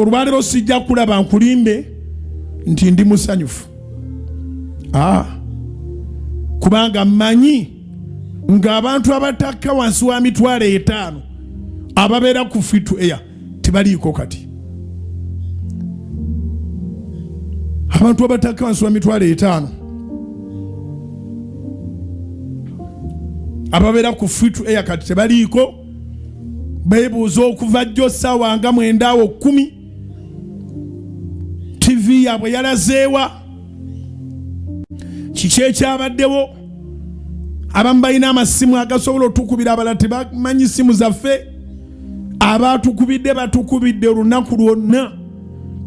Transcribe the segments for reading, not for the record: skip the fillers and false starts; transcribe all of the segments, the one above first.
olwaleero sijja kulaba nkulimbe nti ndi musanyufu. Kubanga mmanyi ng'abantu abatakka wansi wa mitwalo 5 ababeera ku free to air tebaliiko kati. Abantu abatakka wansi wa mitwalo 5 ababeera ku free to air kati tebaliiko. Beebuuza okuva jjo ssaawa nga 9 10 TV yaabwe yalazeewa. Kiki ekyabaddewo? Abamu balina amasimu agasobola otukubira, abalala tebamanyi simu zaffe. Abatukubidde batukubidde olunaku lwonna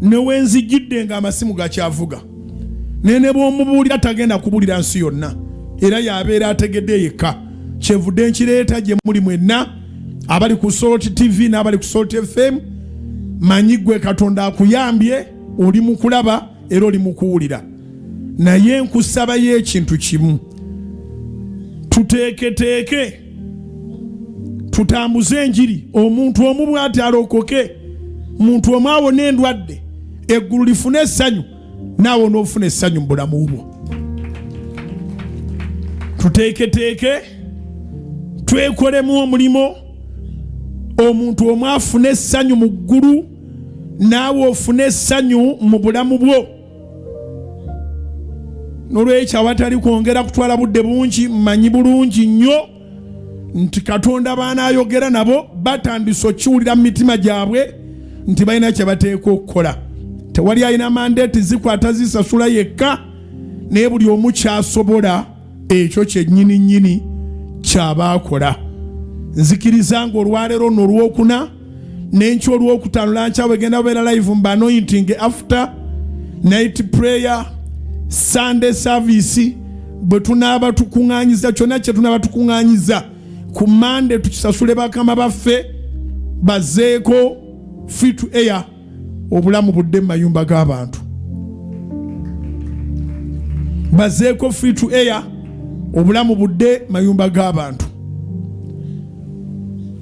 newenzijjidde ng'amasimu gakyavuga. Ne bw'omubuulira tagenda kubuulira nsi yonna, era yabeera ategedde yekka. Kyevudde nkireeta gye muli mwenna abali ku Salt TV n'abali ku Salt FM. Manyi gwe Katonda akuyambye, oli mu kulaba era oli mu kuwulira. Naye nkusabayo ekintu kimu, tuteeketeeke tutambuze enjiri. Omuntu omu bw'ati alokoke, muntu omu awona endwadde, eggulu lifune essanyu, naawe n'ofuna essanyu mu bulamu bwo. Tuteeketeeke twekolemu omulimo, omuntu omu afune essanyu mu ggulu, naawe ofune essanyu mu bulamu bwo. Nolwekyo awatali kwongera kutwala budde bungi, mmanyi bulungi nnyo nti Katonda baanaayogera nabo batandise okiwulira mu mitima gyabwe nti balina kye bateeka okukola. Tewali alina mandeeti zikwata zisasula yekka, naye buli omu kyasobola ekyo kyennyini nnyini kyaba akola. Nzikiriza ng'olwaleero n'olwokuna n'enkya olwokutaano lankyawe egenda kubeera live mba anointing after night prayer Sunday service. Bwe tunaaba tukuŋŋaanyiza kyonna kye tunaaba tukuŋŋaanyiza ku Monday tukisasule bakama baffe bazeeko free to air, obulamu budde mu mayumba g'abantu. Bazeeko free to air, obulamu budde mu mayumba g'abantu.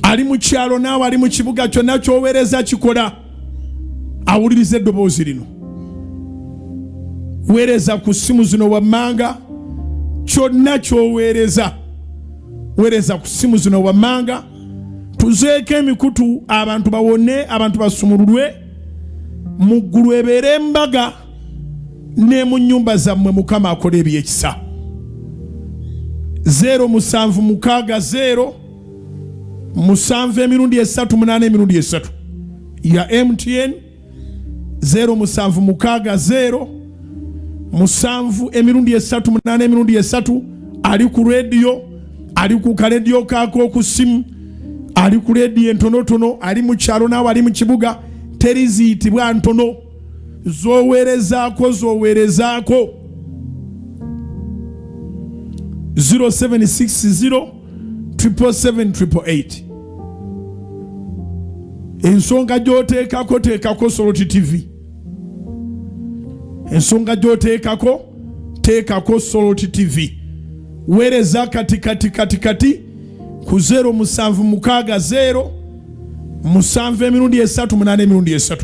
Ali mu kyalo naawe ali mu kibuga, kyonna ky'oweereza kikola. Awuliriza eddoboozi lino, weereza ku ssimu zino wammanga, kyonna ky'oweereza weereza ku ssimu zino wammanga. Tuzeeko emikutu, abantu bawone, abantu basumululwe, mu ggulu ebeere embaga, ne mu nnyumba zammwe Mukama akola ebyekisa. 07660 7 emirundi 3 8 emirundi 3 ya MTN. 07660 7 emirundi 3 8 emirundi 3. Ali ku radio, ali ku kaledio kako ku simu, ali ku radio entonotono, ali mu kyalo naawe ali mu kibuga. Teriziyitibwa ntono, z'oweerezaako 0760 777 ensonga gy'oteekako teekako Salt TV. Ensonga gy'oteekako teekako Salt TV. Weereza kati ku 07660 7 emirundi 3 8 emirundi 3.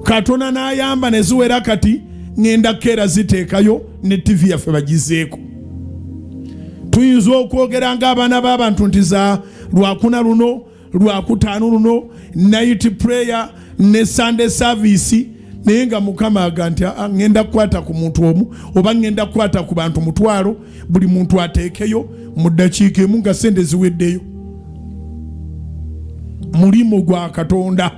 Katonda n'ayamba ne ziwera kati ngenda keera ziteekayo ne TV yaffe bagizeeko. Tuyinza okwogera ng'abaana b'abantu nti za lwakuna luno lwakutaano luno night prayer ne Sunday service, naye nga Mukama aga nti ngenda kukwata ku muntu omu oba ngenda kukwata ku bantu 1,000, buli muntu ateekeyo mu ddakiika emu nga sente ziweddeyo. Mulimu gwa Katonda.